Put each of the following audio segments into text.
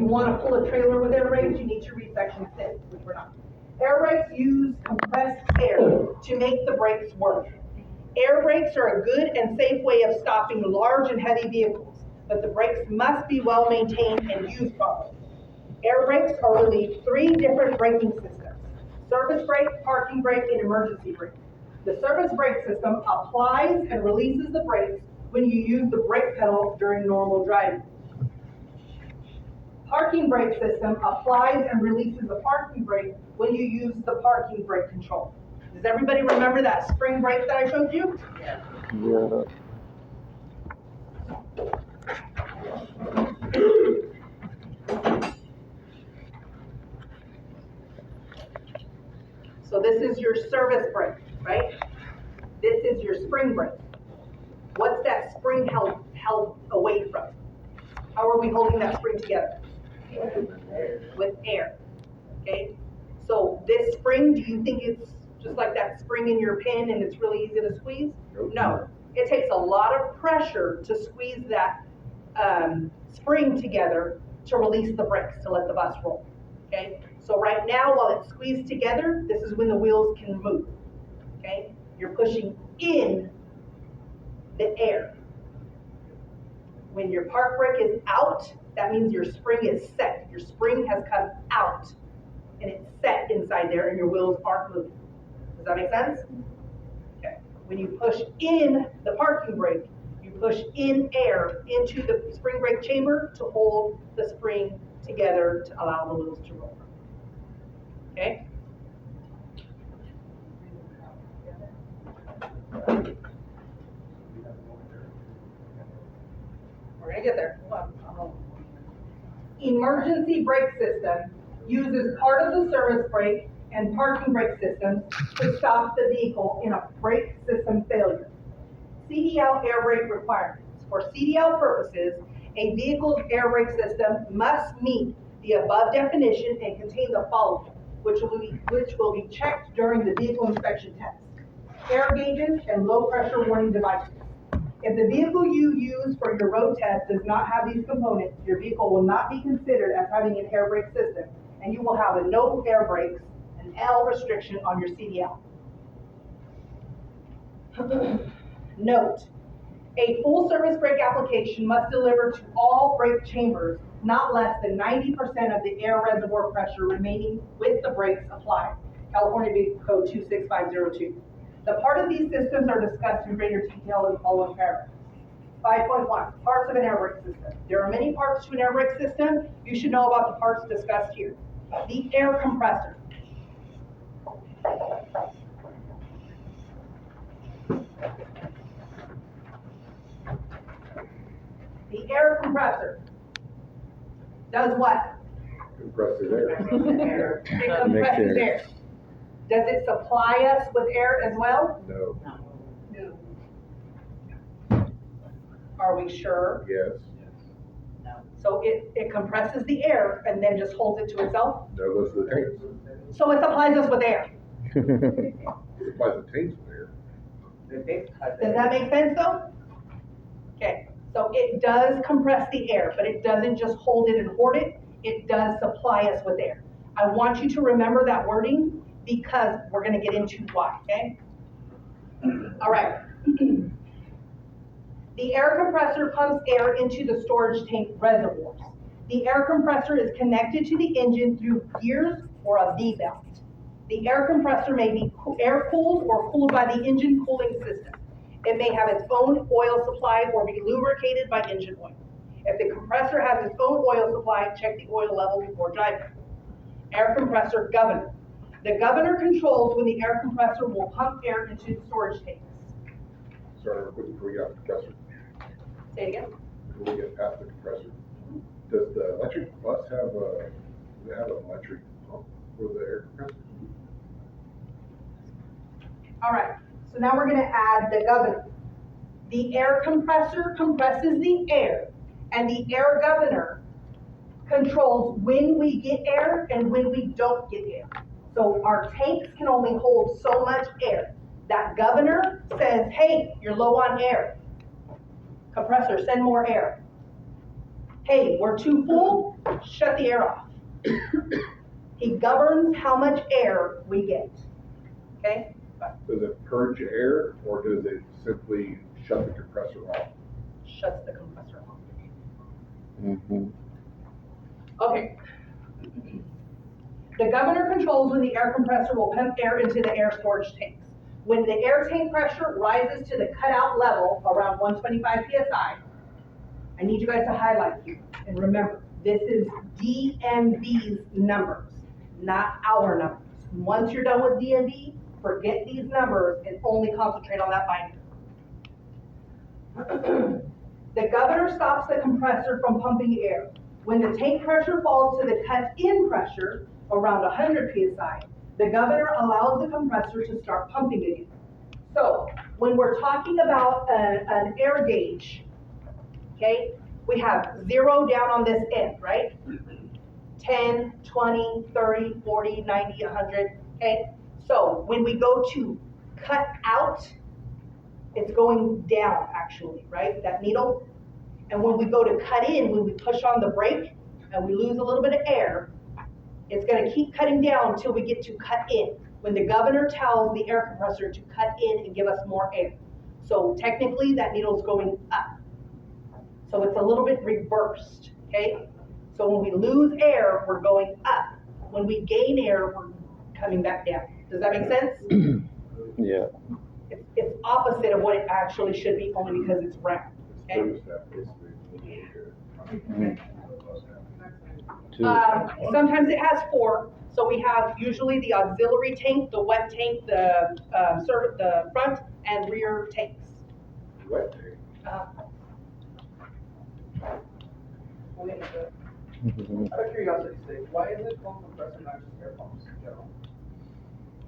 want to pull a trailer with air brakes, you need to read section 6, which we're not. Air brakes use compressed air to make the brakes work. Air brakes are a good and safe way of stopping large and heavy vehicles, but the brakes must be well maintained and used properly. Air brakes are really 3 different braking systems: service brake, parking brake, and emergency brake. The service brake system applies and releases the brakes when you use the brake pedal during normal driving. Parking brake system applies and releases the parking brake when you use the parking brake control. Does everybody remember that spring brake that I showed you? Yeah. So this is your service brake, right? This is your spring brake. What's that spring held away from? How are we holding that spring together? With air. Okay? So this spring, do you think it's just like that spring in your pin and it's really easy to squeeze? No. It takes a lot of pressure to squeeze that spring together to release the brakes to let the bus roll. Okay? So right now, while it's squeezed together, this is when the wheels can move. Okay? You're pushing in the air. When your park brake is out, that means your spring is set. Your spring has come out and it's set inside there and your wheels aren't moving. Does that make sense? Okay. When you push in the parking brake, you push in air into the spring brake chamber to hold the spring together to allow the wheels to roll. Okay? We're gonna get there. Emergency brake system uses part of the service brake and parking brake systems to stop the vehicle in a brake system failure. CDL air brake requirements. For CDL purposes, a vehicle's air brake system must meet the above definition and contain the following, which will be checked during the vehicle inspection test: air gauges and low pressure warning devices. If the vehicle you use for your road test does not have these components, your vehicle will not be considered as having an air brake system, and you will have a no air brakes, an L restriction on your CDL. Note, a full service brake application must deliver to all brake chambers not less than 90% of the air reservoir pressure remaining with the brakes applied. California Vehicle Code 26502. The part of these systems are discussed in greater detail in the following paragraphs. 5.1, parts of an air brake system. There are many parts to an air brake system. You should know about the parts discussed here. The air compressor. The air compressor does what? Compresses air. It compresses air. Does it supply us with air as well? No. No. Are we sure? Yes. So it compresses the air and then just holds it to itself? No, it goes to the tanks. So it supplies us with air. It supplies the tanks with air. Does that make sense though? Okay, so it does compress the air, but it doesn't just hold it and hoard it. It does supply us with air. I want you to remember that wording because we're going to get into why, okay? All right. The air compressor pumps air into the storage tank reservoirs. The air compressor is connected to the engine through gears or a V-belt. The air compressor may be air-cooled or cooled by the engine cooling system. It may have its own oil supply or be lubricated by engine oil. If the compressor has its own oil supply, check the oil level before driving. Air compressor governor. The governor controls when the air compressor will pump air into the storage tanks. Sorry, real quick before we get off the compressor. Say it again. Before we get past the compressor, does the electric bus have an electric pump for the air compressor? All right, so now we're going to add the governor. The air compressor compresses the air, and the air governor controls when we get air and when we don't get air. So our tanks can only hold so much air. That governor says, hey, you're low on air. Compressor, send more air. hey, we're too full, shut the air off. He governs how much air we get, okay? Does it purge air, or does it simply shut the compressor off? Shuts the compressor off. Mm-hmm. Okay. The governor controls when the air compressor will pump air into the air storage tanks. When the air tank pressure rises to the cutout level around 125 PSI, I need you guys to highlight here. And remember, this is DMV's numbers, not our numbers. Once you're done with DMV, forget these numbers and only concentrate on that binder. The governor stops the compressor from pumping air. When the tank pressure falls to the cut-in pressure, around 100 PSI, the governor allows the compressor to start pumping again. So, when we're talking about an air gauge, okay, we have 0 down on this end, right? 10, 20, 30, 40, 90, 100, okay? So, when we go to cut out, it's going down actually, right? That needle. And when we go to cut in, when we push on the brake and we lose a little bit of air, it's gonna keep cutting down until we get to cut in, when the governor tells the air compressor to cut in and give us more air. So technically, that needle's going up. So it's a little bit reversed, okay? So when we lose air, we're going up. When we gain air, we're coming back down. Does that make sense? Yeah. It's opposite of what it actually should be, only because it's round, okay? Thermostat, basically. Sometimes it has 4, so we have usually the auxiliary tank, the wet tank, the front and rear tanks. Wet tank. Out of curiosity's sake, why is it called compressor, not just air pumps in general?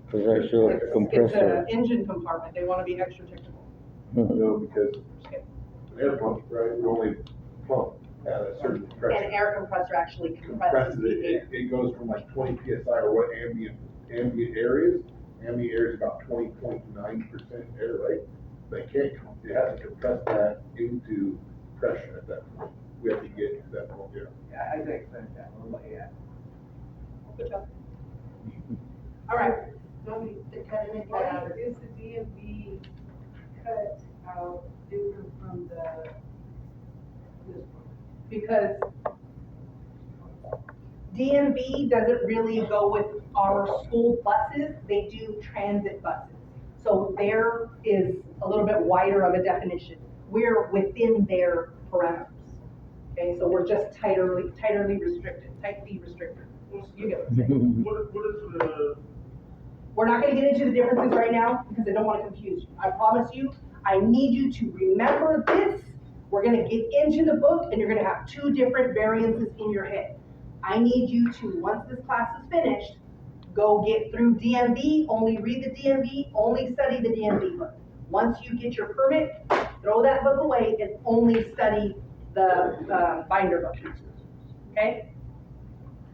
Because I show a It's compressor. an engine compartment, they wanna be extra technical. No, because an air pump, right, would only pump at a certain pressure. An air compressor actually compresses Compresses the air. it goes from like 20 PSI or what ambient air is. Ambient air is about 20.9% air, right? They can't, it has to compress that into pressure at that point. We have to get to that point, yeah. Yeah, I think that, yeah. Good job. All right, Why is the DMV cut out different from this one? because DMV doesn't really go with our school buses, they do transit buses. So there is a little bit wider of a definition. We're within their parameters. Okay, so we're just tightly restricted. You get what I'm saying? What is the, We're not gonna get into the differences right now because I don't wanna confuse you. I promise you, I need you to remember this. We're gonna get into the book and you're gonna have 2 different variances in your head. I need you to, once this class is finished, go get through DMV, only read the DMV, only study the DMV book. Once you get your permit, throw that book away and only study the binder book, okay?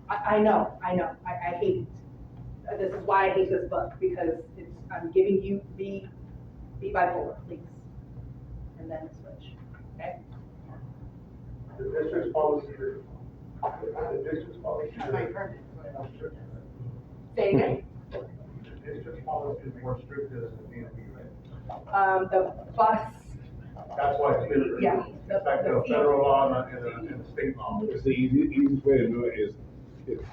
I know, I hate it. This is why I hate this book, because I'm giving you, be bipolar, please. And then switch, okay? the district's policy, the district's policy? Say again. The district's policy is more strict than the DMV, right? The bus, That's why it's different. Yeah. It's like the federal law and the state law. Because the easiest way to do it is, it's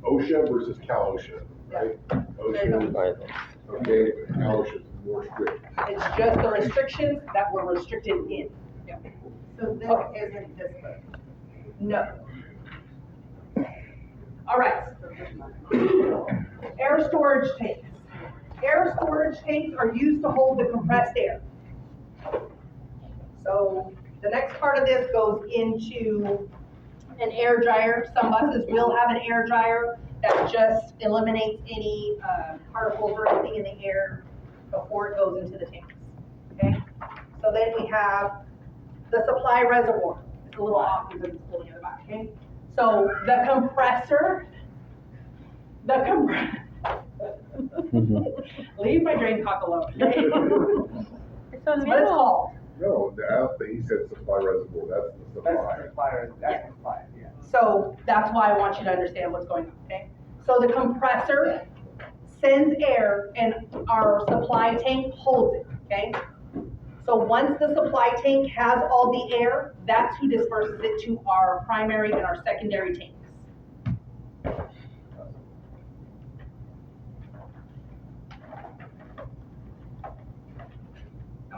OSHA versus Cal OSHA, right? OSHA, By the- okay, but Cal OSHA is more strict. it's just the restrictions that we're restricted in. Yeah. So this Okay. isn't this book. No. All right. Air storage tanks. Air storage tanks are used to hold the compressed air. So the next part of this goes into an air dryer. Some buses will have an air dryer that just eliminates any particles or anything in the air before it goes into the tanks. Okay? So then we have the supply reservoir. It's a little off because it's pulling in the back, okay? So the compressor, leave my drain cock alone, okay? It's on That's what it's called. No, the out that he said supply reservoir, that's the That's supply. the supplier, that's supplier, yeah. So that's why I want you to understand what's going on, okay? So the compressor sends air and our supply tank holds it, okay? So once the supply tank has all the air, that's who disperses it to our primary and our secondary tanks.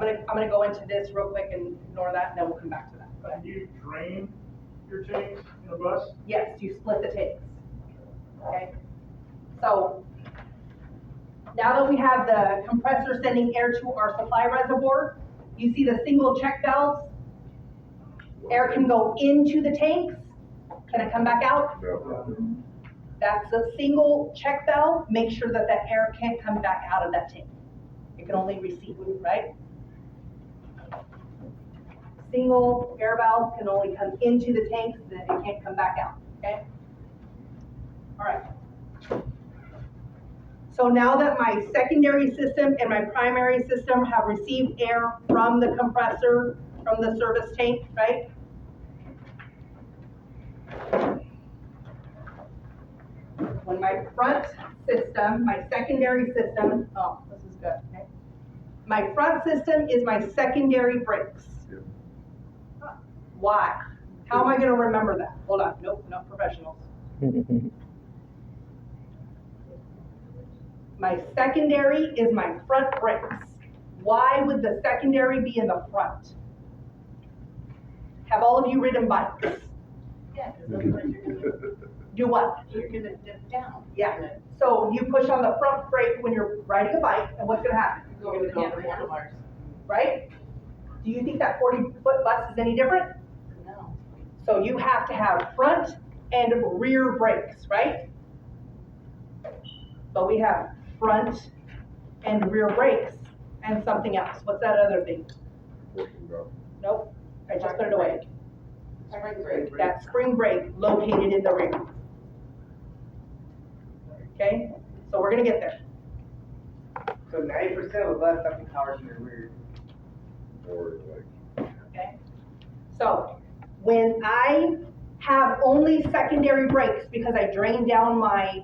I'm gonna go into this real quick and ignore that, and then we'll come back to that. Go ahead. Do you drain your tanks in a bus? Yes, you split the tanks. Okay? So, now that we have the compressor sending air to our supply reservoir, you see the single check valves? Air can go into the tanks. Can it come back out? No. That's a single check valve. Make sure that that air can't come back out of that tank. It can only receive, right? Single air valve can only come into the tanks, then it can't come back out, okay? All right. So now that my secondary system and my primary system have received air from the compressor, from the service tank, right? When my front system, my secondary system, oh, this is good, okay? My front system is my secondary brakes. Yep. Why? How am I gonna remember that? Hold on, nope, not professionals. My secondary is my front brakes. Why would the secondary be in the front? Have all of you ridden bikes? Yeah, because otherwise you're gonna, Do what? you're gonna dip down. Yeah, so you push on the front brake when you're riding a bike, and what's gonna happen? You're gonna go over handlebars. Right? Do you think that 40-foot bus is any different? No. So you have to have front and rear brakes, right? But we have front and rear brakes and something else. What's that other thing? Nope, I just put it away. Spring brake. That spring brake located in the rear. Okay, so we're gonna get there. So 90% of the bus, something powers in the rear. Or like, Okay? So, when I have only secondary brakes, because I drain down my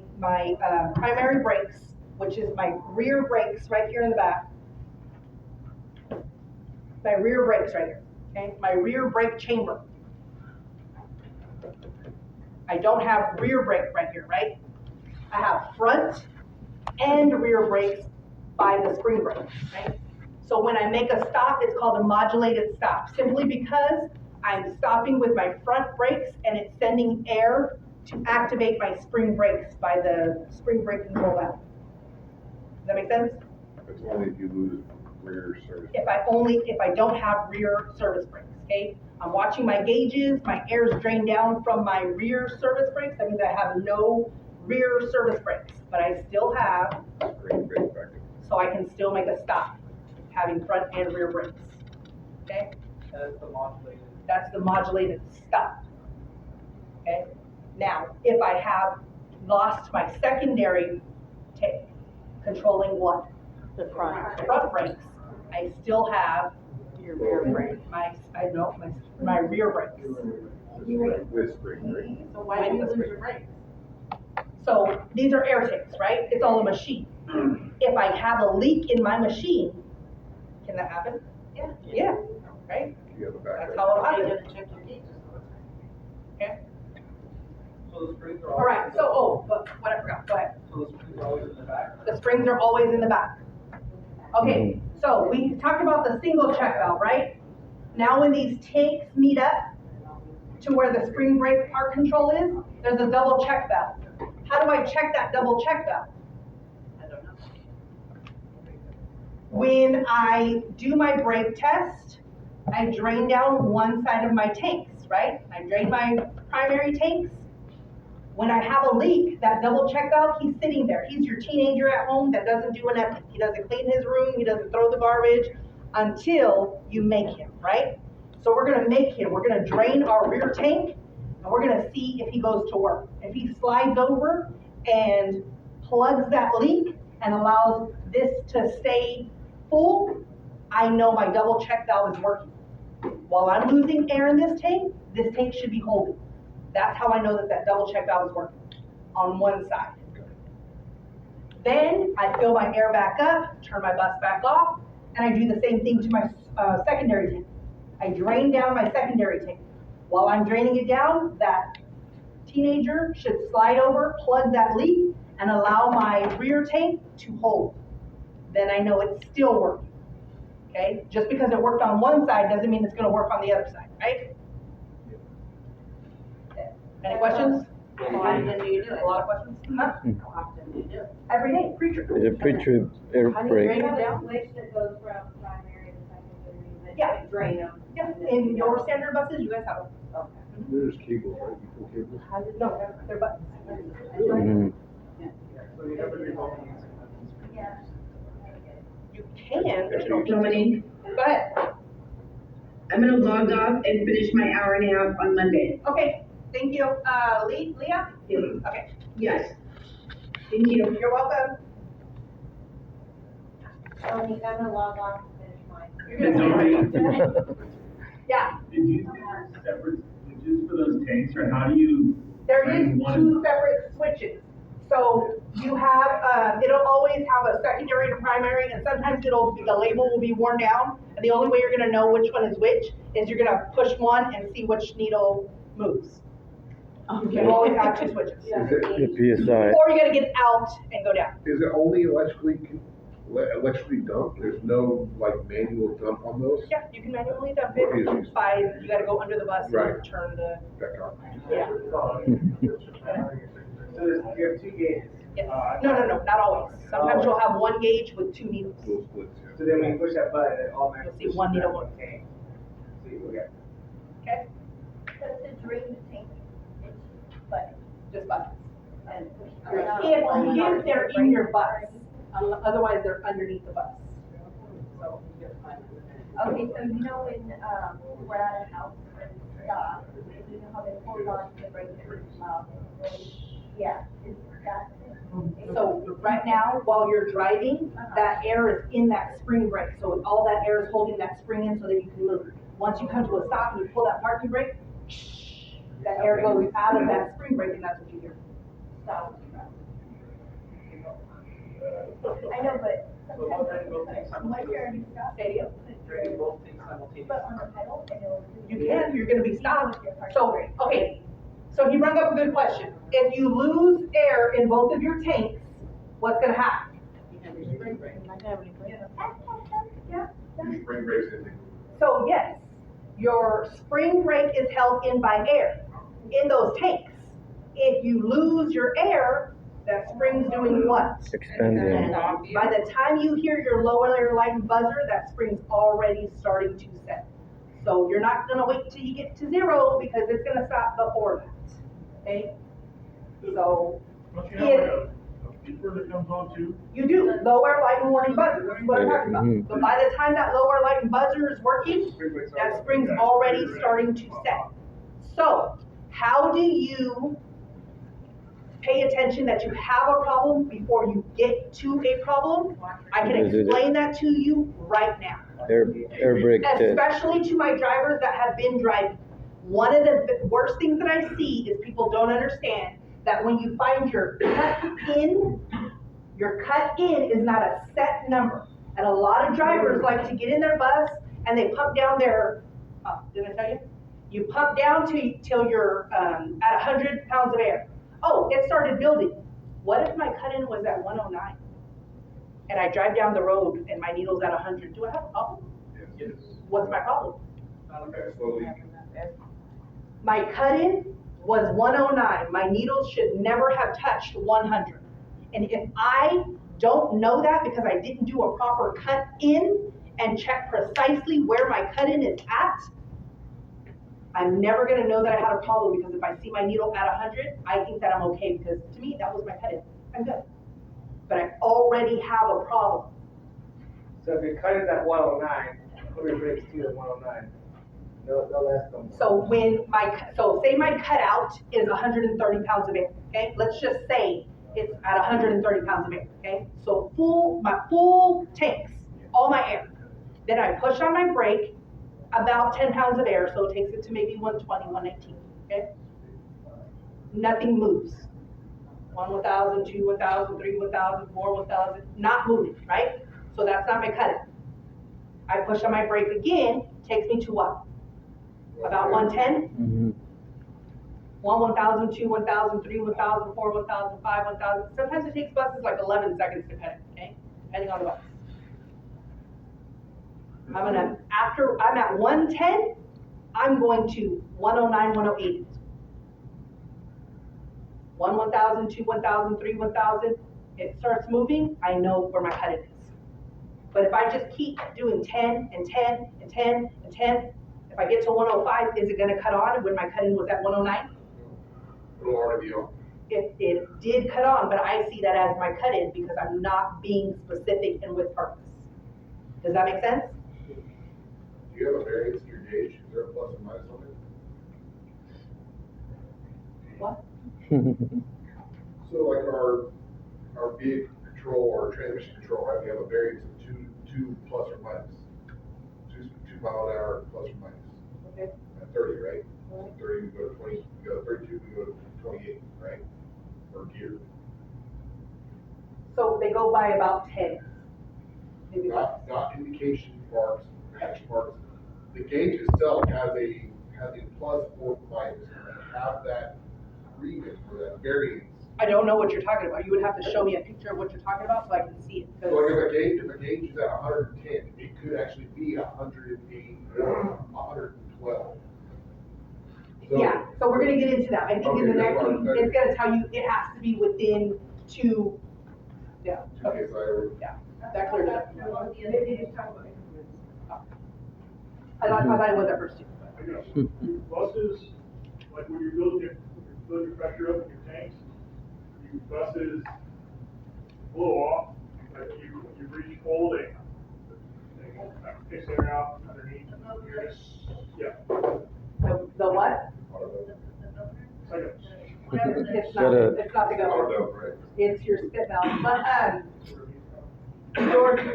primary brakes, which is my rear brakes right here in the back. My rear brakes right here, okay? My rear brake chamber. I don't have rear brake right here, right? I have front and rear brakes by the spring brake, right? So when I make a stop, it's called a modulated stop, simply because I'm stopping with my front brakes and it's sending air to activate my spring brakes by the spring brake control valve. Does that make sense? it's only if you lose rear service. If I don't have rear service brakes, okay? I'm watching my gauges, my air's drained down from my rear service brakes, that means I have no rear service brakes, but I still have, Spring brake back in. so I can still make a stop, having front and rear brakes, okay? That's the modulated. That's the modulated stop, okay? Now, if I have lost my secondary tank, controlling what? The front, Front brakes, I still have your rear brake. my rear brakes. With spring brake. So why do you lose your brakes? So these are air tanks, right? It's all a machine. If I have a leak in my machine, can that happen? Yeah. Yeah, right? You have a That's backup. how it You happens, gotta check your gauges. okay? So the springs are All right, so, but what I forgot, go ahead. So the springs are always in the back. The springs are always in the back. Okay, so we talked about the single check valve, right? Now when these tanks meet up to where the spring brake part control is, there's a double check valve. How do I check that double check valve? I don't know. When I do my brake test, I drain down one side of my tanks, right? I drain my primary tanks. When I have a leak, that double check valve, he's sitting there. He's your teenager at home that doesn't do nothing. He doesn't clean his room, he doesn't throw the garbage until you make him, right? So we're gonna make him, we're gonna drain our rear tank, and we're gonna see if he goes to work. If he slides over and plugs that leak and allows this to stay full, I know my double check valve is working. While I'm losing air in this tank should be holding. That's how I know that that double check valve is working, on one side. Then I fill my air back up, turn my bus back off, and I do the same thing to my secondary tank. I drain down my secondary tank. While I'm draining it down, that teenager should slide over, plug that leak, and allow my rear tank to hold. Then I know it's still working, okay? Just because it worked on one side doesn't mean it's gonna work on the other side, right? Any questions? How often do you do it? A lot of questions? Huh? How often do you do it? Every day, pre-trip. Is it pre-trip air How do you brake? drain You it have a down? switch that goes from primary to secondary, that Yeah. you drain them. Yeah, in your standard buses, you guys have them. Okay. There's cables, right? You pull cables. No, they're buttons. Mhm. So you never do both of these. Yeah. You can, but you don't. Dominique, Go ahead. I'm gonna log off and finish my hour and a half on Monday. Okay, thank you. Leah? Yes. Okay, Yes. Thank you. you're welcome. Tony, I'm gonna log off and finish mine. You're gonna Yeah, Did you do separate switches for those tanks, or how do you? there is drain one? two separate switches. So you have, it'll always have a secondary to primary, and sometimes the label will be worn down. And the only way you're gonna know which one is which is you're gonna push one and see which needle moves. You always have two switches. Is it, The PSI. Or you gotta get out and go down. is it only electrically dumped? There's no like manual dump on those? Yeah, you can manually dump it by, you gotta go under the bus Right. and turn the, Back on. yeah. So there's, you have two gauges. Yes. No, not always. Sometimes you'll have one gauge with two needles. Little splits, yeah. So then when you push that button, it automatically. You'll see one pushes needle. that one tank. So you, okay. Okay? So to drain the tank, it's, but, Just buttons. and. If they're in your bus, otherwise they're underneath the bus. So you just find it. Okay, so you know when, we're at a house and stop, you know how they hold on to the brake, yeah, is that? So right now, while you're driving, that air is in that spring brake. So all that air is holding that spring in so that you can move. Once you come to a stop and you pull that parking brake, that air goes out of that spring brake and that's what you hear. Stop. I know, but sometimes, like you're in stop, Stadium. Drain both things simultaneously. but on the pedal, and it'll. You can, you're gonna be stopped. So, okay, so he brought up a good question. If you lose air in both of your tanks, what's gonna happen? Yeah. Spring brakes in there. So yes, your spring brake is held in by air in those tanks. If you lose your air, that spring's doing what? Expanding. By the time you hear your lower air line buzzer, that spring's already starting to set. So you're not gonna wait till you get to zero because it's gonna stop before that, okay? So, Don't you have like a beeper that comes on too? you do, lower light and warning buzzer, this is what I'm talking Mhm. about. But by the time that lower light and buzzer is working, that spring's already starting to set. So, how do you pay attention that you have a problem before you get to a problem? I can explain that to you right now. Air brake test. Especially to my drivers that have been driving. One of the worst things that I see is people don't understand that when you find your cut in is not a set number. And a lot of drivers like to get in their bus and they pump down their, did I tell you? You pump down till you're at 100 pounds of air. Oh, it started building. What if my cut-in was at 109? And I drive down the road and my needle's at 100? Do I have a problem? Yes. What's my problem? Okay, slowly. My cut-in was 109. My needles should never have touched 100. And if I don't know that because I didn't do a proper cut-in and check precisely where my cut-in is at, I'm never gonna know that I had a problem because if I see my needle at 100, I think that I'm okay because to me, that was my cut-in. I'm good. But I already have a problem. So if your cut is at 109, put your brakes to at 109. No less than. So so say my cutout is 130 pounds of air, okay? Let's just say it's at 130 pounds of air, okay? So my full tanks, all my air. Then I push on my brake, about 10 pounds of air, so it takes it to maybe 120, 119, okay? Nothing moves. 1, 1,000, 2, 1,000, 3, 1,000, 4, 1,000, not moving, right? So that's not my cut-in. I push on my brake again, takes me to what? About 110? Mm-hmm. 1, 1,000, 2, 1,000, 3, 1,000, 4, 1,000, 5, 1,000. Sometimes it takes buses like 11 seconds depending, okay? Depending on the bus. After I'm at 110, I'm going to 109, 108. 1, 1,000, 2, 1,000, 3, 1,000. It starts moving, I know where my cut-in is. But if I just keep doing 10 and 10 and 10 and 10, if I get to 105, is it gonna cut on when my cut-in was at 109? It'll already be on. It did cut on, but I see that as my cut-in because I'm not being specific and with purpose. Does that make sense? Do you have a variance in your gauge? Is there a plus or minus on it? What? So like our vehicle control or transmission control, right, we have a variance of two plus or minus. 2 mile an hour plus or minus. Okay. At 30, right? 30, we go to 20, we go to 32, we go to 28, right? Per gear. So they go by about 10. Maybe Not indication marks, hash marks. The gauge itself has a plus or minus, and I have that agreement or that variance. I don't know what you're talking about. You would have to show me a picture of what you're talking about so I can see it. So like if a gauge is at 110, it could actually be 108 or 112. So- Yeah, so we're gonna get into that. I think in the Okay, next, that's what I'm saying. it's gonna tell you it has to be within 2, yeah, okay, Okay, so yeah, that cleared it up. Maybe just talk about it. I thought it was at first too. I guess, buses, like when you're building your pressure up in your tanks, your buses blow off, like you reach cold, they piss air out underneath. You're just- Yeah, The what? it's like a. It's Shut up. it's not the I don't government. know, right? It's your spit valve. But,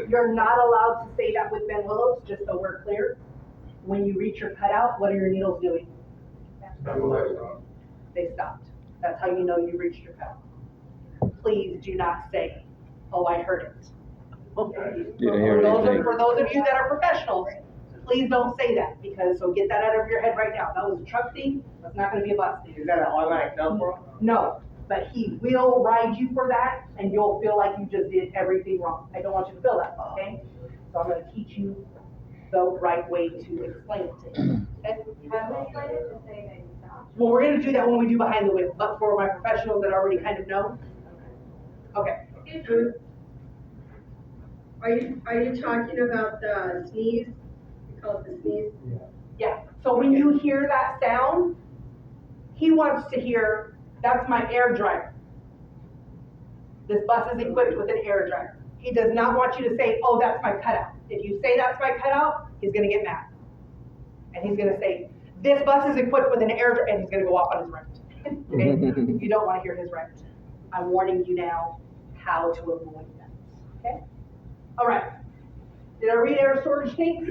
you're not allowed to say that with Ben Willows, just so we're clear. When you reach your cutout, what are your needles doing? They stopped. That's how you know you reached your cutout. Please do not say, oh, I heard it. Didn't hear anything. For those of you that are professionals, please don't say that, because, so get that out of your head right now. That was a truck thing, that's not gonna be a bus thing. Is that an automatic number? No, but he will ride you for that, and you'll feel like you just did everything wrong. I don't want you to feel that, okay? So I'm gonna teach you the right way to explain it to you, okay? Have they decided to say that you stopped? Well, we're gonna do that when we do behind the wheel, but for my professionals that already kind of know. Okay. Are you talking about the sneeze? You call it the sneeze? Yeah, so when you hear that sound, he wants to hear, that's my air dryer. This bus is equipped with an air dryer. He does not want you to say, oh, that's my cutout. If you say that's my cutout, he's gonna get mad. And he's gonna say, this bus is equipped with an air dryer, and he's gonna go off on his rant. Okay? You don't wanna hear his rant. I'm warning you now how to avoid that, okay? All right. Did I read air storage tanks?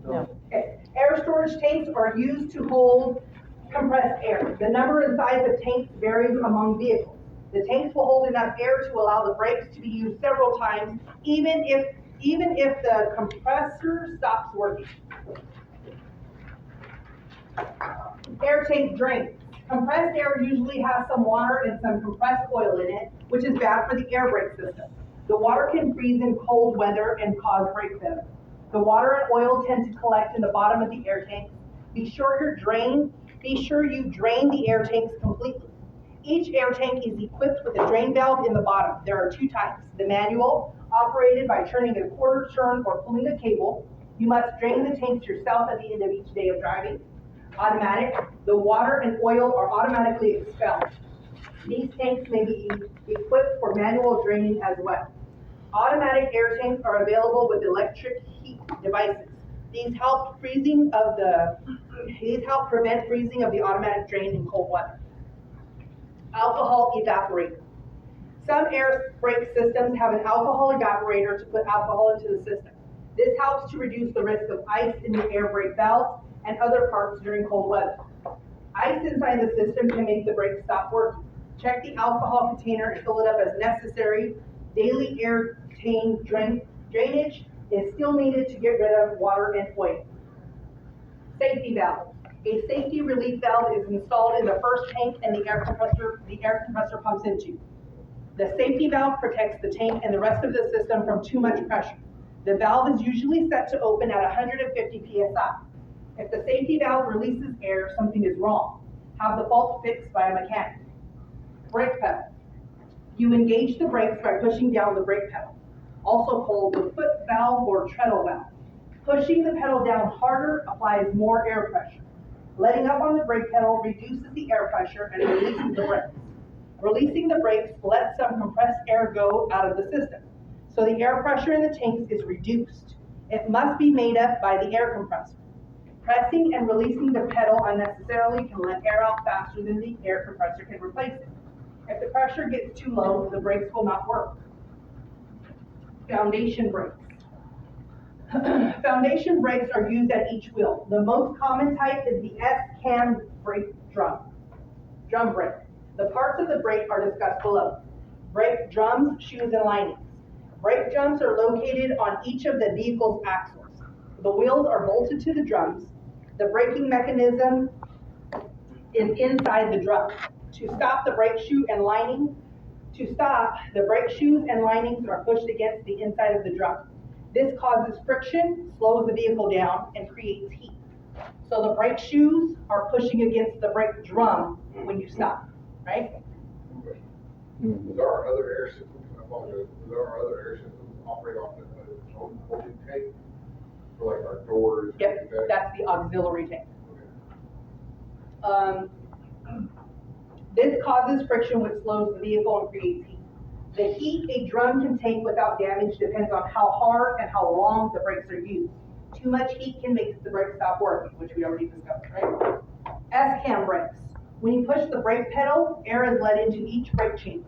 No. Okay. Air storage tanks are used to hold compressed air. The number and size of tanks varies among vehicles. The tanks will hold enough air to allow the brakes to be used several times, even if the compressor stops working. Air tank drains. Compressed air usually has some water and some compressed oil in it, which is bad for the air brake system. The water can freeze in cold weather and cause brake failure. The water and oil tend to collect in the bottom of the air tanks. Be sure you drain the air tanks completely. Each air tank is equipped with a drain valve in the bottom. There are 2 types. The manual, operated by turning a quarter turn or pulling a cable. You must drain the tanks yourself at the end of each day of driving. Automatic, the water and oil are automatically expelled. These tanks may be equipped for manual draining as well. Automatic air tanks are available with electric heat devices. These help prevent freezing of the automatic drain in cold weather. Alcohol evaporator. Some air brake systems have an alcohol evaporator to put alcohol into the system. This helps to reduce the risk of ice in the air brake valves and other parts during cold weather. Ice inside the system can make the brake stop working. Check the alcohol container and fill it up as necessary. Daily air tank drainage is still needed to get rid of water and oil. Safety valve. A safety relief valve is installed in the first tank and the air compressor pumps into. The safety valve protects the tank and the rest of the system from too much pressure. The valve is usually set to open at 150 psi. If the safety valve releases air, something is wrong. Have the fault fixed by a mechanic. Brake pedal. You engage the brakes by pushing down the brake pedal, also called the foot valve or treadle valve. Pushing the pedal down harder applies more air pressure. Letting up on the brake pedal reduces the air pressure and releases the brakes. Releasing the brakes lets some compressed air go out of the system, so the air pressure in the tanks is reduced. It must be made up by the air compressor. Pressing and releasing the pedal unnecessarily can let air out faster than the air compressor can replace it. If the pressure gets too low, the brakes will not work. Foundation brakes. Foundation brakes are used at each wheel. The most common type is the S-cam brake drum brake. The parts of the brake are discussed below. Brake drums, shoes, and linings. Brake drums are located on each of the vehicle's axles. The wheels are bolted to the drums. The braking mechanism is inside the drum. To stop the brake shoe and lining, the brake shoes and linings are pushed against the inside of the drum. This causes friction, slows the vehicle down, and creates heat. So the brake shoes are pushing against the brake drum when you stop, right? There are other air systems, there are other air systems operate off the holding tank for like our doors. Yep, that's the auxiliary tank. This causes friction which slows the vehicle and creates heat. The heat a drum can take without damage depends on how hard and how long the brakes are used. Too much heat can make the brake stop working, which we already discussed, right? S-cam brakes. When you push the brake pedal, air is let into each brake chamber.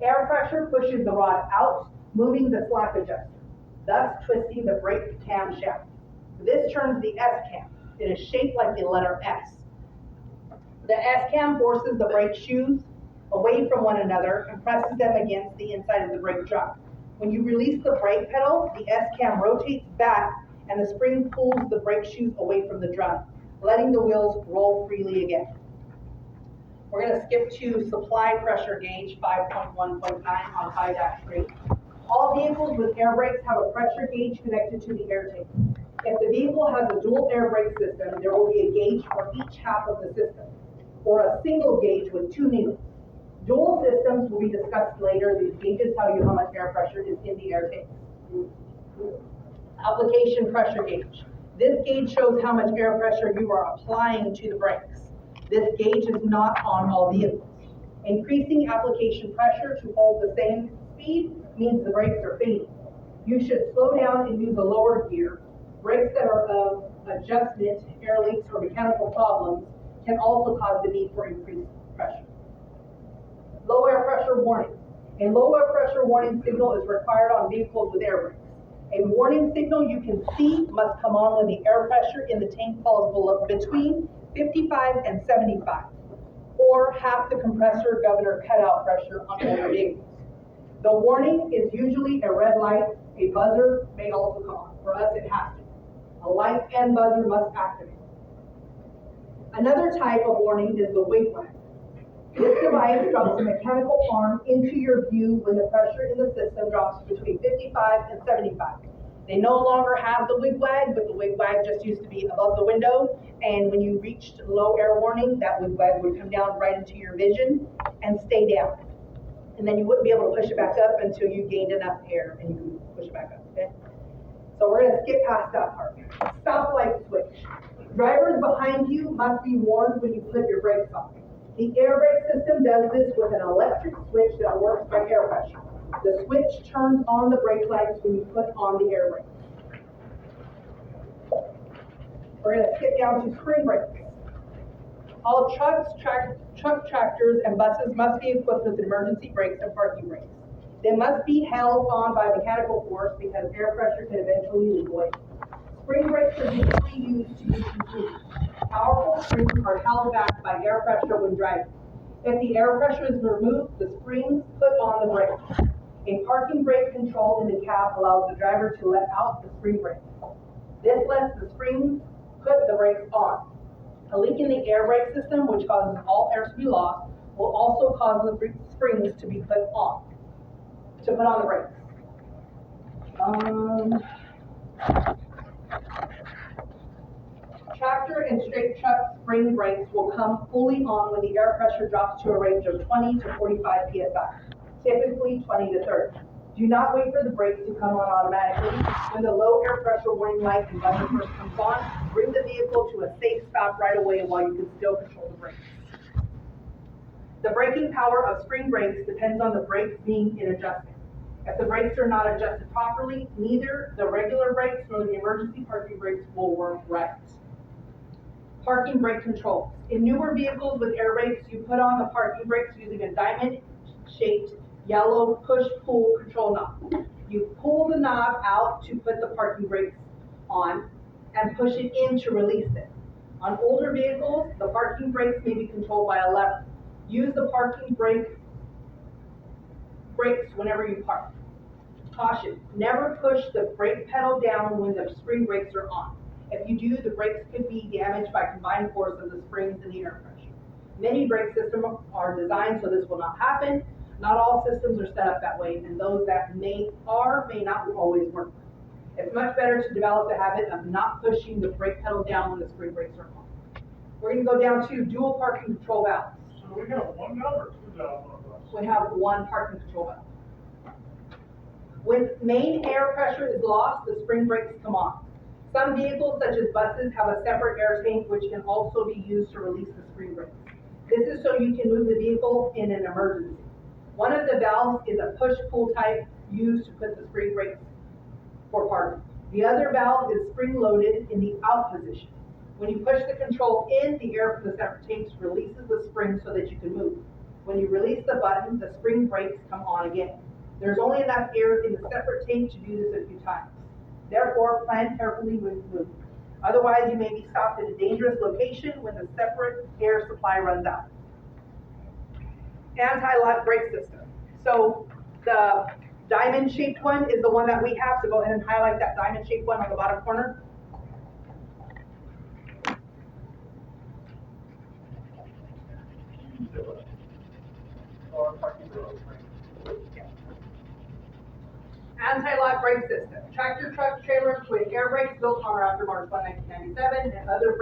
Air pressure pushes the rod out, moving the slack adjuster, thus twisting the brake camshaft. This turns the S-cam. It is shaped like the letter S. The S-cam forces the brake shoes away from one another and presses them against the inside of the brake drum. When you release the brake pedal, the S-cam rotates back and the spring pulls the brake shoes away from the drum, letting the wheels roll freely again. We're going to skip to supply pressure gauge 5.1.9 on 5-3. All vehicles with air brakes have a pressure gauge connected to the air tank. If the vehicle has a dual air brake system, there will be a gauge for each half of the system, or a single gauge with 2 needles. Dual systems will be discussed later. These gauges tell you how much air pressure is in the air tank. Application pressure gauge. This gauge shows how much air pressure you are applying to the brakes. This gauge is not on all vehicles. Increasing application pressure to hold the same speed means the brakes are fading. You should slow down and use a lower gear. Brakes that are of adjustment, air leaks, or mechanical problems can also cause the need for increased pressure. Low air pressure warning. A low air pressure warning signal is required on vehicles with air brakes. A warning signal you can see must come on when the air pressure in the tank falls below between 55 and 75, or half the compressor governor cutout pressure on older vehicles. The warning is usually a red light. A buzzer may also come on. For us, it has to. A light and buzzer must activate. Another type of warning is the wigwag. This device drops a mechanical arm into your view when the pressure in the system drops between 55 and 75. They no longer have the wigwag, but the wigwag just used to be above the window, and when you reached low air warning, that wigwag would come down right into your vision and stay down. And then you wouldn't be able to push it back up until you gained enough air and you could push it back up, okay? So we're gonna skip past that part. Stoplight switch. Drivers behind you must be warned when you put your brakes on. The air brake system does this with an electric switch that works by air pressure. The switch turns on the brake lights when you put on the air brake. We're going to skip down to spring brakes. All trucks, truck tractors, and buses must be equipped with emergency brakes and parking brakes. They must be held on by mechanical force because air pressure can eventually leak away. Spring brakes are usually used to be continued. Powerful springs are held back by air pressure when driving. If the air pressure is removed, the springs put on the brake. A parking brake control in the cab allows the driver to let out the spring brake. This lets the springs put the brakes on. A leak in the air brake system, which causes all air to be lost, will also cause the springs to be put on the brakes. Tractor and straight truck spring brakes will come fully on when the air pressure drops to a range of 20 to 45 psi, typically 20 to 30. Do not wait for the brakes to come on automatically. When the low air pressure warning light and buzzer first comes on, bring the vehicle to a safe stop right away while you can still control the brakes. The braking power of spring brakes depends on the brakes being in adjustment. If the brakes are not adjusted properly, neither the regular brakes nor the emergency parking brakes will work right. Parking brake controls. In newer vehicles with air brakes, you put on the parking brakes using a diamond-shaped yellow push-pull control knob. You pull the knob out to put the parking brakes on and push it in to release it. On older vehicles, the parking brakes may be controlled by a lever. Use the parking brakes whenever you park. Caution, never push the brake pedal down when the spring brakes are on. If you do, the brakes could be damaged by combined force of the springs and the air pressure. Many brake systems are designed so this will not happen. Not all systems are set up that way, and those that may not always work. It's much better to develop the habit of not pushing the brake pedal down when the spring brakes are on. We're going to go down to dual parking control valves. So we have one valve or two valves on the bus? We have one parking control valve. When main air pressure is lost, the spring brakes come on. Some vehicles, such as buses, have a separate air tank which can also be used to release the spring brakes. This is so you can move the vehicle in an emergency. One of the valves is a push-pull type used to put the spring brakes for parking. The other valve is spring-loaded in the out position. When you push the control in, the air from the separate tanks releases the spring so that you can move. When you release the button, the spring brakes come on again. There's only enough air in the separate tank to do this a few times. Therefore, plan carefully when moving. Otherwise, you may be stopped at a dangerous location when the separate air supply runs out. Anti-lock brake system. So the diamond-shaped one is the one that we have, so go ahead and highlight that diamond-shaped one on the bottom corner. Anti-lock brake system. Tractor truck trailers with air brakes built on or after March 1, 1997, and other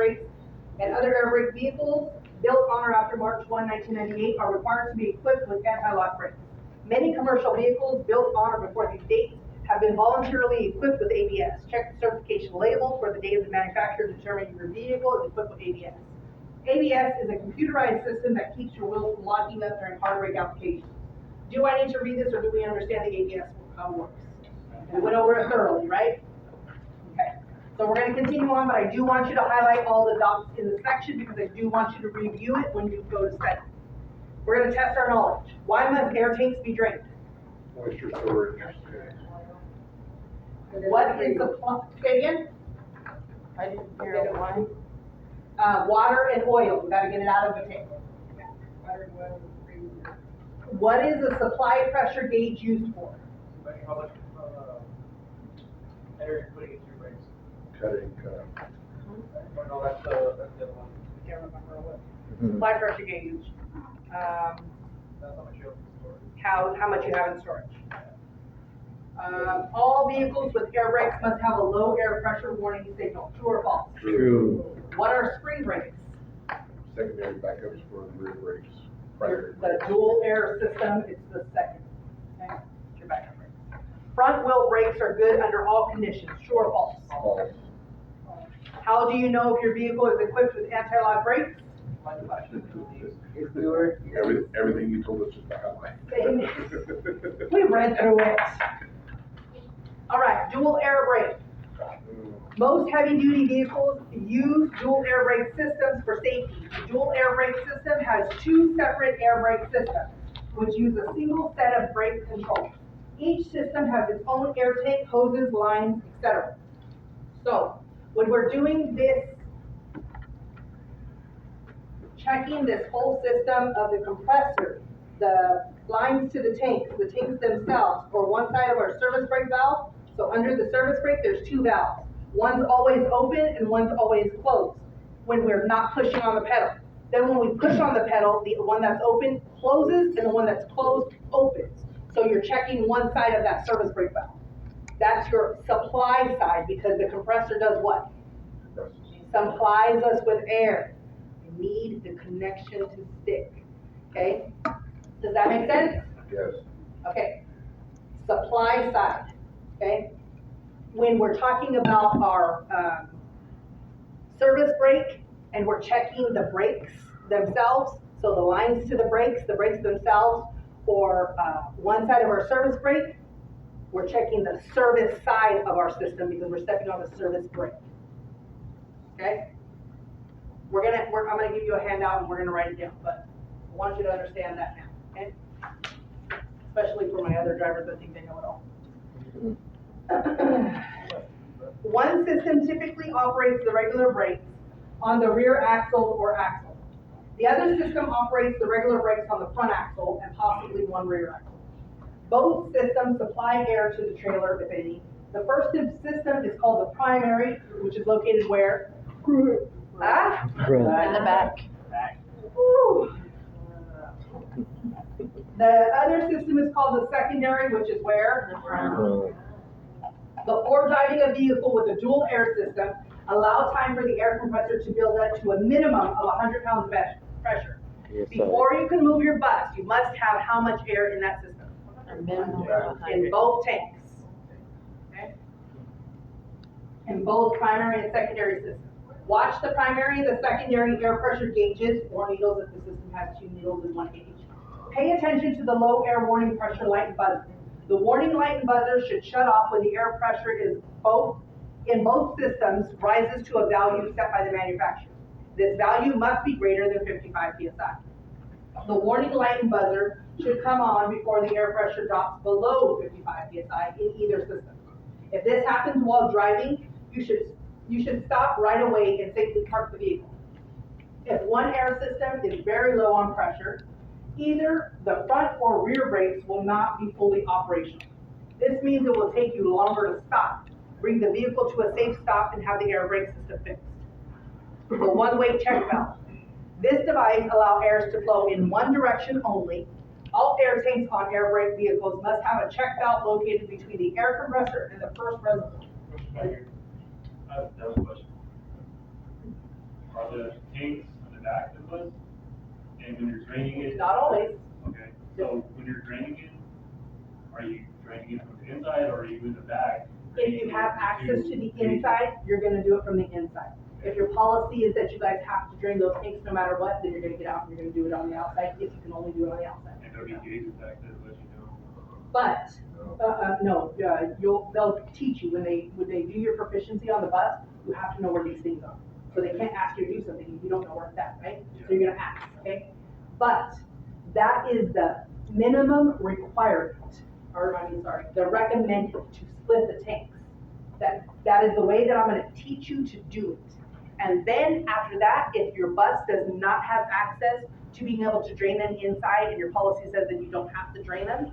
air brake vehicles built on or after March 1, 1998 are required to be equipped with anti-lock brakes. Many commercial vehicles built on or before these dates have been voluntarily equipped with ABS. Check the certification label for the date of the manufacturer to determine your vehicle is equipped with ABS. ABS is a computerized system that keeps your wheels from locking up during hard brake applications. Do I need to read this, or do we understand the ABS works? We went over it thoroughly, right? Okay. So we're going to continue on, but I do want you to highlight all the dots in the section because I do want you to review it when you go to study. We're going to test our knowledge. Why must air tanks be drained? Moisture storage. What is the, say again? I didn't hear it. Why? Water and oil. We got to get it out of the tank. What is a supply pressure gauge used for? How much air you're putting into your brakes? Cutting, No, that's the other one. I can't remember what. Supply pressure gauge. That's how much you have in storage. How much you have in storage. All vehicles with air brakes must have a low air pressure warning signal. True or false? True. What are spring brakes? secondary backups for the rear brakes. Primary The brakes. dual air system, it's the second. Okay, it's your backup brake. Front wheel brakes are good under all conditions. True or false? False. How do you know if your vehicle is equipped with anti-lock brakes? Everything you told us just to highlight. We read through it. All right, dual air brake. Most heavy-duty vehicles use dual air brake systems for safety. The dual air brake system has two separate air brake systems, which use a single set of brake controls. Each system has its own air tank, hoses, lines, etc. So when we're doing this, checking this whole system of the compressor, the lines to the tanks themselves, or one side of our service brake valve. So under the service brake, there's two valves. One's always open and one's always closed when we're not pushing on the pedal. Then when we push on the pedal, the one that's open closes and the one that's closed opens. So you're checking one side of that service brake valve. That's your supply side, because the compressor does what? Supplies us with air. You need the connection to stick, okay? Does that make sense? Yes. Okay. Supply side, okay? When we're talking about our service brake and we're checking the brakes themselves, so the lines to the brakes themselves, or one side of our service brake, we're checking the service side of our system because we're stepping on the service brake. Okay? I'm gonna give you a handout and we're gonna write it down, but I want you to understand that now, okay? Especially for my other drivers that think they know it all. One system typically operates the regular brakes on the rear axle or axle. The other system operates the regular brakes on the front axle and possibly one rear axle. Both systems supply air to the trailer, if any. The first system is called the primary, which is located where? Ah? In the back. Woo. The other system is called the secondary, which is where? Before driving a vehicle with a dual air system, allow time for the air compressor to build up to a minimum of 100 pounds of pressure. Before you can move your bus, you must have how much air in that system? A minimum of In 100. both tanks. Okay? In both primary and secondary systems. Watch the primary and the secondary air pressure gauges, or needles if the system has 2 needles in one gauge. Pay attention to the low air warning pressure light and buzzer. The warning light and buzzer should shut off when the air pressure is in both systems rises to a value set by the manufacturer. This value must be greater than 55 psi. The warning light and buzzer should come on before the air pressure drops below 55 psi in either system. If this happens while driving, you should stop right away and safely park the vehicle. If one air system is very low on pressure, either the front or rear brakes will not be fully operational. This means it will take you longer to stop, bring the vehicle to a safe stop, and have the air brake system fixed. The one-way check valve. This device allows air to flow in one direction only. All air tanks on air brake vehicles must have a check valve located between the air compressor and the first reservoir. I have a question. Are the tanks on the back of the bus? And when you're draining it? Not always. Okay, so when you're draining it, are you draining it from the inside or are you in the back? If you have access to the inside, you're gonna do it from the inside. If your policy is that you guys have to drain those tanks no matter what, then you're gonna get out and you're gonna do it on the outside, if you can only do it on the outside. And there'll be gauges back there to let you know. But, no, they'll teach you, when they do your proficiency on the bus, you have to know where these things are. So they can't ask you to do something if you don't know where it's at, right? So you're gonna ask, okay? But that is the minimum requirement, the recommended to split the tanks. That is the way that I'm gonna teach you to do it. And then after that, if your bus does not have access to being able to drain them inside and your policy says that you don't have to drain them,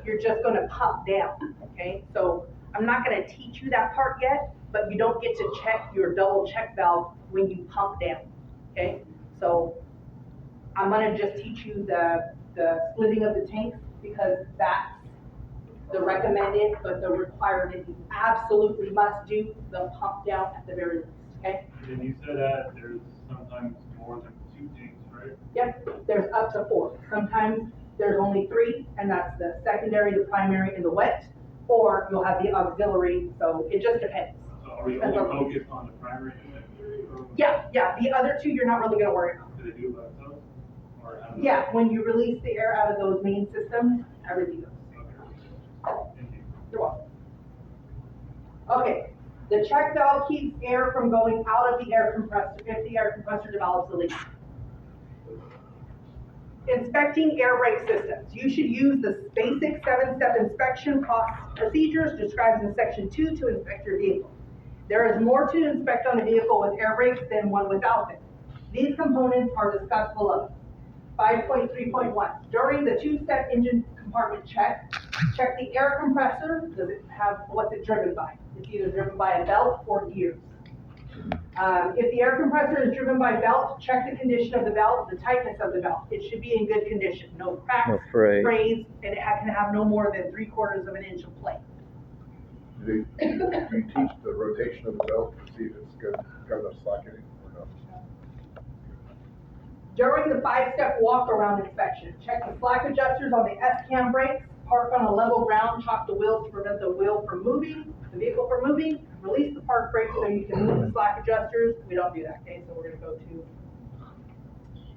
you're just gonna pump down, okay? So I'm not gonna teach you that part yet, but you don't get to check your double check valve when you pump down, okay? So I'm gonna just teach you the splitting of the tanks because that's the recommended, but the requirement you absolutely must do the pump down at the very least, okay? And then you said that there's sometimes more than 2 tanks, right? Yep, there's up to 4. Sometimes there's only 3, and that's the secondary, the primary, and the wet, or you'll have the auxiliary, so it just depends. So are we only focused on the primary and secondary? Or Yeah, the other 2 you're not really gonna worry about. do they do it by themselves? Or how do they- Yeah, when you release the air out of those main systems, everything goes. Okay. Thank you. You're welcome. Okay, the check valve keeps air from going out of the air compressor if the air compressor develops a leak. Inspecting air brake systems. You should use the basic 7-step inspection procedures described in section 2 to inspect your vehicle. There is more to inspect on a vehicle with air brakes than one without them. These components are discussed below. 5.3.1, during the 2-step engine compartment check the air compressor. Does it have, what's it driven by? It's either driven by a belt or gears. If the air compressor is driven by belt, check the condition of the belt, the tightness of the belt. It should be in good condition, no cracks, No fray. frays, and it can have no more than 3/4 of an inch of play. Do you teach the rotation of the belt to see if it's got enough slack in it or not? During the 5-step walk-around inspection, check the slack adjusters on the S-cam brakes, park on a level ground, chop the wheels to prevent the vehicle from moving, release the park brake so you can move the slack adjusters. We don't do that, okay, so we're gonna go to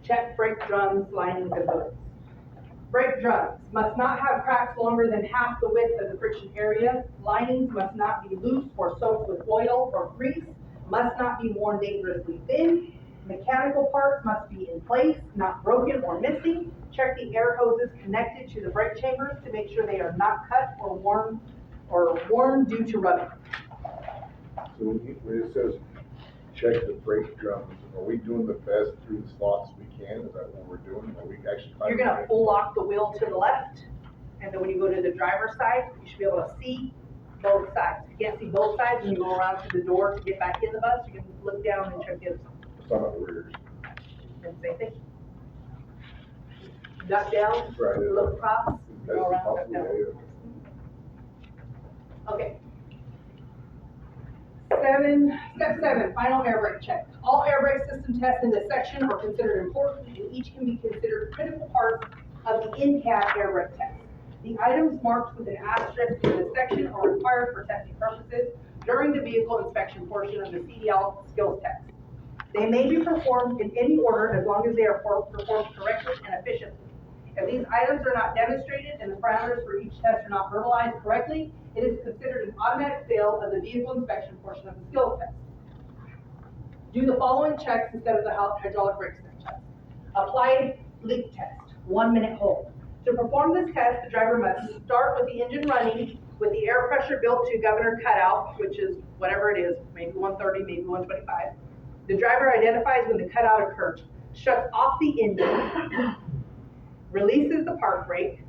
check brake drums, linings, and hoods. Brake drums must not have cracks longer than half the width of the friction area. Linings must not be loose or soaked with oil or grease, must not be worn dangerously thin. Mechanical parts must be in place, not broken or missing. Check the air hoses connected to the brake chambers to make sure they are not cut or worn due to rubbing. So when it says check the brake drums, are we doing the best through the slots we can? Is that what we're doing? Are we actually? You're gonna pull lock the wheel to the left, and then when you go to the driver's side, you should be able to see both sides. If you can't see both sides, when you go around to the door to get back in the bus, you can look down and check the other side. Some of the rears. And same thing. Duck down, Right. look across, go around, duck Possibly, down. yeah. Okay. Step 7, final air brake check. All air brake system tests in this section are considered important and each can be considered critical parts of the in-cab air brake test. The items marked with an asterisk in this section are required for testing purposes during the vehicle inspection portion of the CDL skills test. They may be performed in any order as long as they are performed correctly and efficiently. If these items are not demonstrated and the parameters for each test are not verbalized correctly, it is considered an automatic fail of the vehicle inspection portion of the skills test. Do the following checks instead of the hydraulic brake test. Applied leak test, 1-minute hold. To perform this test, the driver must start with the engine running with the air pressure built to governor cutout, which is whatever it is, maybe 130, maybe 125. The driver identifies when the cutout occurs, shuts off the engine, releases the park brake,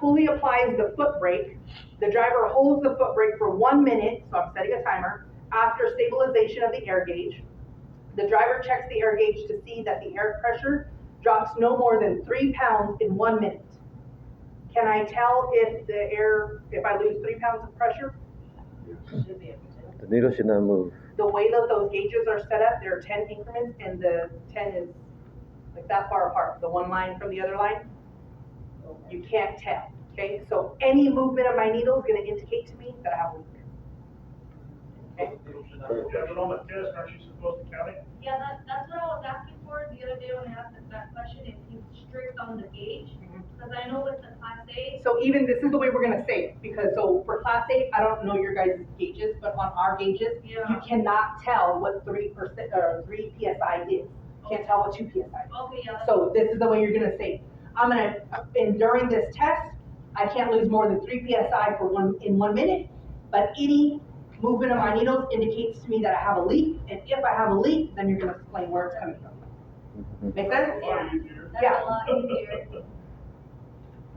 fully applies the foot brake. The driver holds the foot brake for 1 minute, so I'm setting a timer, after stabilization of the air gauge. The driver checks the air gauge to see that the air pressure drops no more than 3 pounds in 1 minute. Can I tell if I lose 3 pounds of pressure? The needle should not move. The way that those gauges are set up, there are 10 increments, and the 10 is like that far apart, the one line from the other line. You can't tell, okay? So any movement of my needle is gonna indicate to me that I have a leak. Okay? Yeah, but on the test, aren't you supposed to count it? Yeah, that's what I was asking for the other day when I asked that question, if he's strict on the gauge. Because I know with the Class A, So even, this is the way we're gonna say it, because so for Class 8, I don't know your guys' gauges, but on our gauges, you Yeah. cannot tell what 3% or 3 PSI is. Can't tell what 2 PSI is. okay, yeah, that's, So this is the way you're gonna say, and during this test, I can't lose more than 3 PSI in 1 minute, but any movement of my needles indicates to me that I have a leak, and if I have a leak, then you're gonna explain where it's coming from. Make sense? A lot easier. Yeah. that's a lot easier.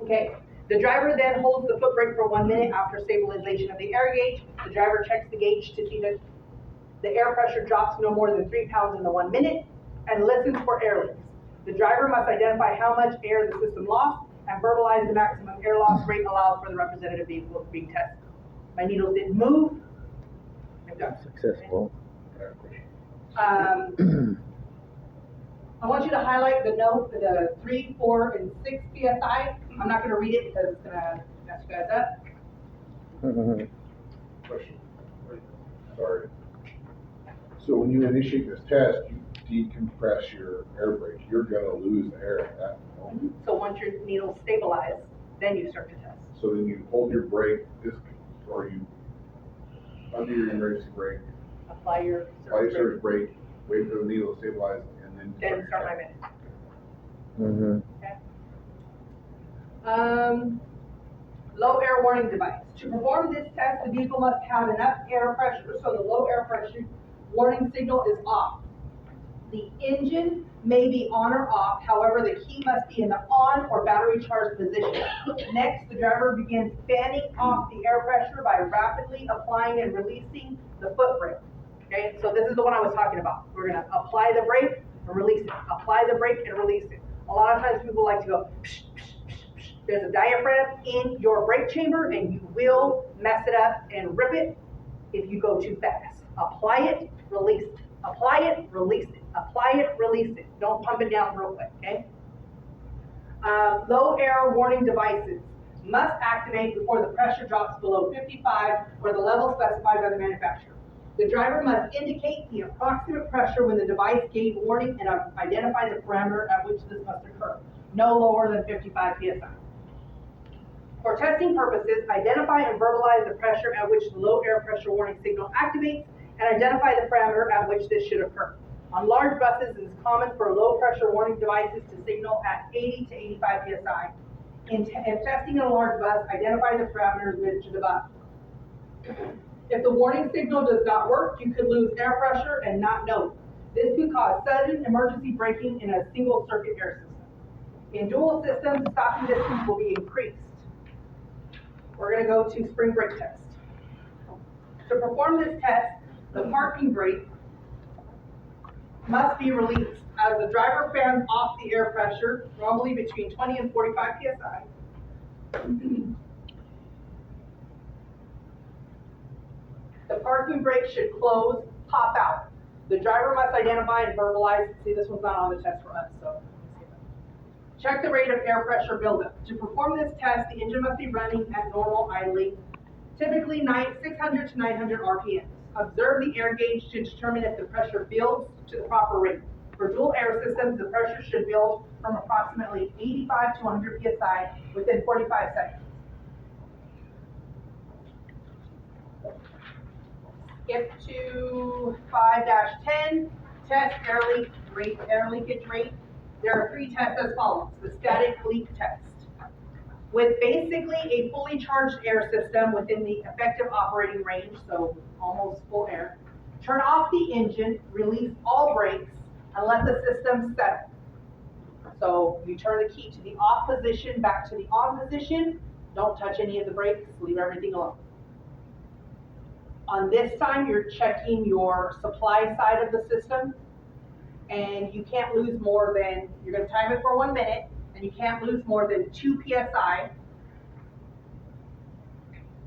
Okay, the driver then holds the foot brake for 1 minute after stabilization of the air gauge. The driver checks the gauge to see that the air pressure drops no more than 3 pounds in the 1 minute and listens for air leaks. The driver must identify how much air the system lost and verbalize the maximum air loss rate allowed for the representative vehicle being tested. My needles didn't move. I'm done. Successful. I want you to highlight the note for the 3, 4, and 6 PSI. I'm not gonna read it because it's gonna mess you guys up. Question. Sorry. So when you initiate this test, you decompress your air brake, you're gonna lose air at that moment. So once your needles stabilize, then you start to test. So then you hold your brake, or you under your emergency brake, Apply your apply your surge brake, wait for the needle to stabilize, and then. then start my minute. Mm-hmm. Low air warning device. To perform this test, the vehicle must have enough air pressure so the low air pressure warning signal is off. The engine may be on or off, however, the key must be in the on or battery charged position. Next, the driver begins fanning off the air pressure by rapidly applying and releasing the foot brake. Okay, so this is the one I was talking about. We're gonna apply the brake and release it, apply the brake and release it. A lot of times people like to go, psh, psh, psh, psh. There's a diaphragm in your brake chamber and you will mess it up and rip it if you go too fast. Apply it, release it. Apply it, release it. Apply it, release it. Don't pump it down real quick, okay? Low air warning devices must activate before the pressure drops below 55 or the level specified by the manufacturer. The driver must indicate the approximate pressure when the device gave warning and identify the parameter at which this must occur. No lower than 55 psi. For testing purposes, identify and verbalize the pressure at which the low air pressure warning signal activates and identify the parameter at which this should occur. On large buses, it is common for low pressure warning devices to signal at 80 to 85 psi. In testing a large bus, identify the parameters related to the bus. If the warning signal does not work, you could lose air pressure and not know it. This could cause sudden emergency braking in a single circuit air system. In dual systems, the stopping distance will be increased. We're going to go to spring brake test. To perform this test, the parking brake must be released as the driver fans off the air pressure, normally between 20 and 45 psi. The parking brake should close, pop out. The driver must identify and verbalize. See, this one's not on the test for us, so. Check the rate of air pressure buildup. To perform this test, the engine must be running at normal idling, typically 600 to 900 RPM. Observe the air gauge to determine if the pressure builds to the proper rate. For dual air systems, the pressure should build from approximately 85 to 100 psi within 45 seconds. Skip to 5-10, test air leakage rate. There are 3 tests as follows. The static leak test. With basically a fully charged air system within the effective operating range, so almost full air, turn off the engine, release all brakes, and let the system settle. So you turn the key to the off position, back to the on position, don't touch any of the brakes, leave everything alone. On this time, you're checking your supply side of the system, and you can't lose more than, you're gonna time it for 1 minute, and you can't lose more than 2 psi,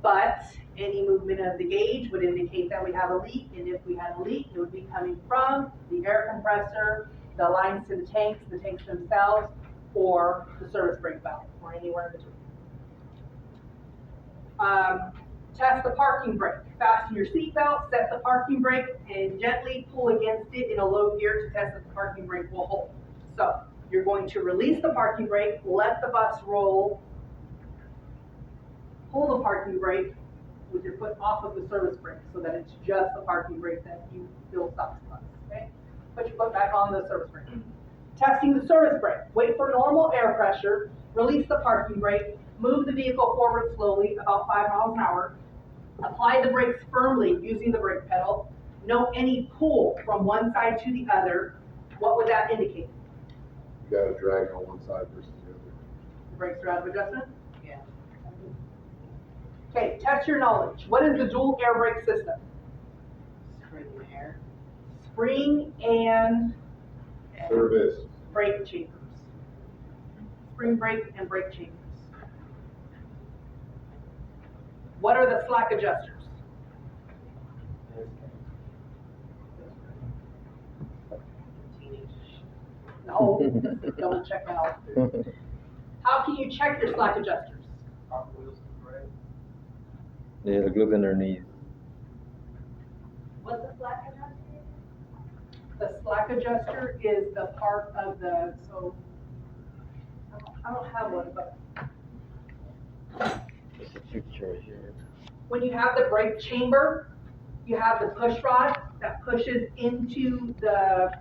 but any movement of the gauge would indicate that we have a leak, and if we had a leak, it would be coming from the air compressor, the lines to the tanks themselves, or the service brake valve, or anywhere in between. Test the parking brake. Fasten your seatbelt, set the parking brake, and gently pull against it in a low gear to test that the parking brake will hold. So, you're going to release the parking brake, let the bus roll, pull the parking brake with your foot off of the service brake so that it's just the parking brake that you feel stops the bus, okay? Put your foot back on the service brake. Testing the service brake. Wait for normal air pressure, release the parking brake, move the vehicle forward slowly, about 5 miles an hour, apply the brakes firmly using the brake pedal, note any pull from one side to the other. What would that indicate? You got a drag on one side versus the other. The brakes are out of adjustment? Yeah. Okay, test your knowledge. What is the dual air brake system? Spring and Service. brake chambers. Spring brake and brake chambers. What are the slack adjusters? No, double check out. How can you check your slack adjusters? Yeah, the glue underneath. What's the slack adjuster? The slack adjuster is the part of the, so, I don't have one, but There's a picture here. when you have the brake chamber, you have the push rod that pushes into the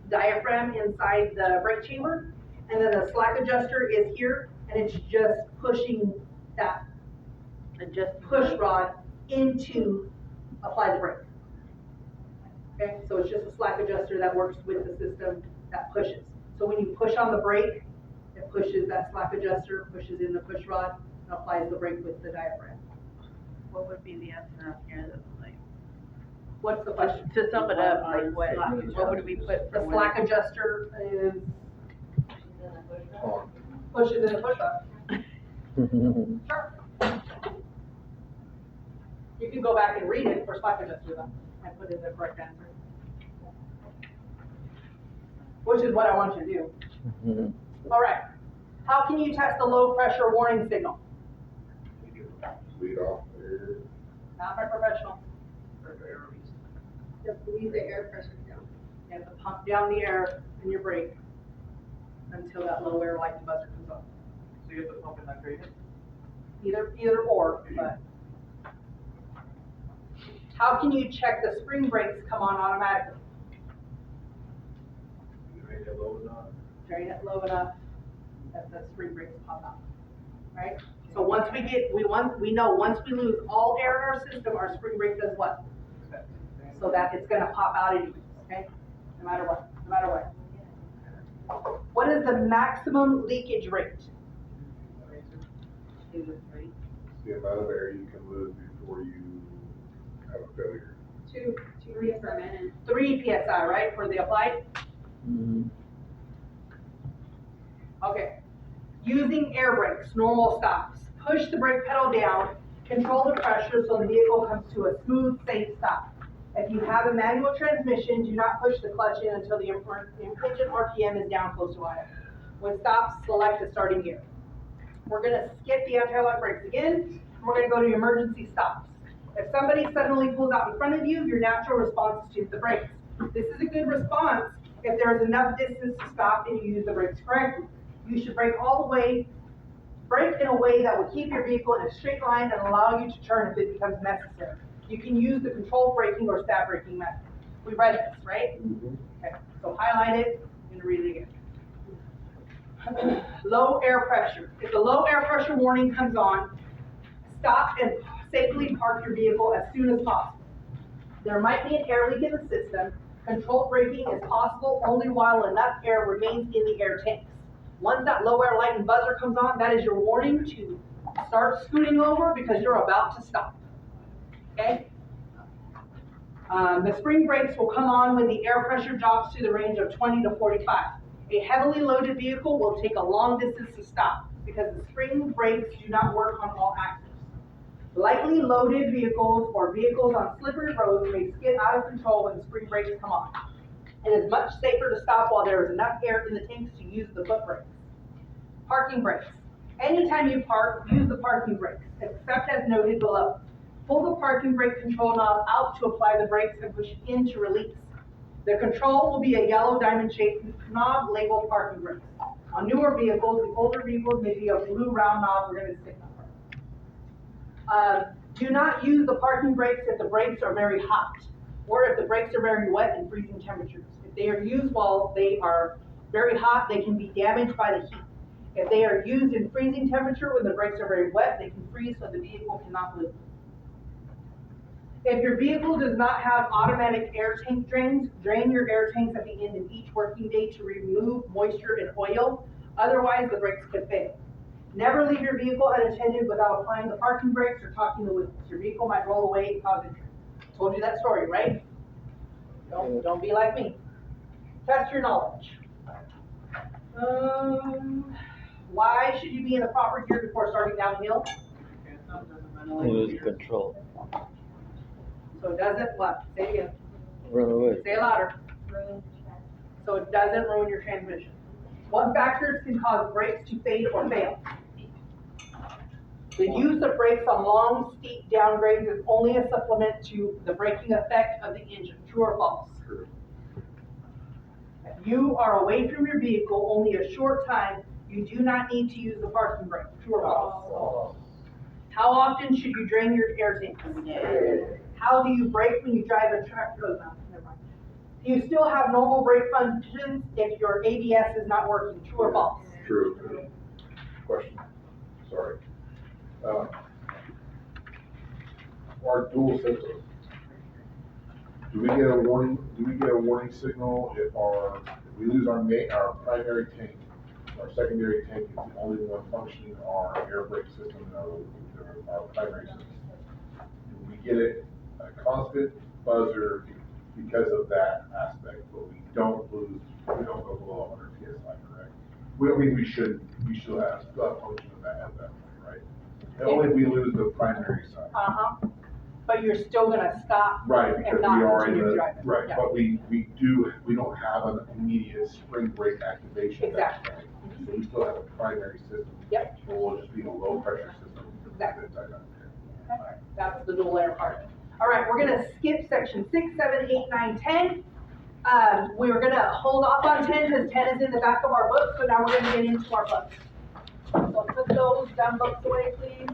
diaphragm inside the brake chamber. And then the slack adjuster is here, and it's just pushing that push rod into apply the brake. Okay, so it's just a slack adjuster that works with the system that pushes. So when you push on the brake, it pushes that slack adjuster, pushes in the push rod, and applies the brake with the diaphragm. What would be the answer up here that's like, What's the question? to sum it up, like what would we put for The slack adjuster is pushes in the push rod. Sure. You can go back and read it for slack adjuster though, and put in the correct answer. Which is what I want you to do. All right. How can you test a low pressure warning signal? Lead off there. Not my professional. Just leave the air pressure down. You have to pump down the air in your brake until that low air light buzzer comes on. So you have to pump in that gradient? Either or, but. How can you check the spring brakes come on automatically? Drain it low enough. Drain it low enough that the spring brakes pop out, right? So once we know once we lose all air in our system, our spring brake does what? So that it's gonna pop out anyways, okay? No matter what. What is the maximum leakage rate? The amount of air you can lose before you have a failure. 2 reads per minute. 3 PSI, right, for the applied? Okay. Using air brakes, normal stops. Push the brake pedal down, control the pressure so the vehicle comes to a smooth, safe stop. If you have a manual transmission, do not push the clutch in until the engine RPM is down close to idle. When stopped, select the starting gear. We're gonna skip the anti-lock brakes again, and we're gonna go to emergency stops. If somebody suddenly pulls out in front of you, your natural response is to hit the brakes. This is a good response if there is enough distance to stop and you use the brakes correctly. You should brake all the way, brake in a way that will keep your vehicle in a straight line and allow you to turn if it becomes necessary. You can use the controlled braking or stab braking method. We read this, right? Okay, so highlight it and read it again. Low air pressure. If the low air pressure warning comes on, stop and safely park your vehicle as soon as possible. There might be an air leak in the system. Controlled braking is possible only while enough air remains in the air tanks. Once that low air light and buzzer comes on, that is your warning to start scooting over because you're about to stop. Okay? The spring brakes will come on when the air pressure drops to the range of 20 to 45. A heavily loaded vehicle will take a long distance to stop because the spring brakes do not work on all axles. Lightly loaded vehicles or vehicles on slippery roads may skid out of control when the spring brakes come on. It is much safer to stop while there is enough air in the tanks to use the foot brakes. Parking brakes. Anytime you park, use the parking brakes, except as noted below. Pull the parking brake control knob out to apply the brakes and push in to release. The control will be a yellow diamond-shaped knob labeled parking brakes. On newer vehicles, the older vehicles may be a blue round knob. We're going to stick that. Do not use the parking brakes if the brakes are very hot, or if the brakes are very wet and freezing temperatures. If they are used while they are very hot, they can be damaged by the heat. If they are used in freezing temperature when the brakes are very wet, they can freeze so the vehicle cannot move. If your vehicle does not have automatic air tank drains, drain your air tanks at the end of each working day to remove moisture and oil. Otherwise, the brakes could fail. Never leave your vehicle unattended without applying the parking brakes or talking the wheels. Your vehicle might roll away and cause injury. Told you that story, right? Don't be like me. Test your knowledge. Why should you be in the proper gear before starting downhill? Lose control. So it doesn't what? Say it again. Run away. Say it louder. So it doesn't ruin your transmission. What factors can cause brakes to fade or fail? The use of brakes on long, steep downgrades is only a supplement to the braking effect of the engine. True or false? True. If you are away from your vehicle only a short time, you do not need to use the parking brake. True or false? How often should you drain your air tank? how do you brake when you drive a truck? Oh, no, never mind. You still have normal brake functions if your ABS is not working, true or false? True. Question, sorry. Our dual systems. Do we get a warning signal if we lose our primary tank, our secondary tank is the only one functioning, our air brake system and our primary system? Do we get a constant buzzer because of that aspect, but we don't go below 100 PSI, correct? We should have function of that at that point, right? And only if we lose the primary side. Uh-huh. But you're still gonna stop. Right, because and not we are in continue the, driving. right, Yeah. but we don't have an immediate spring brake activation at that Exactly. point. So we still have a primary system. Yep. But we'll just be a low pressure system. Exactly. Okay. Okay. That's the dual air part. All right, we're gonna skip section 6, 7, 8, 9, 10. We're gonna hold off on 10 because 10 is in the back of our book, so now we're gonna get into our books. So put those dumb books away, please.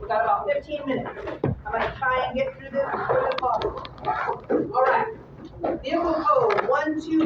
We got about 15 minutes. I'm gonna try and get through this as quick as possible. All right. Vehicle code 1, 2,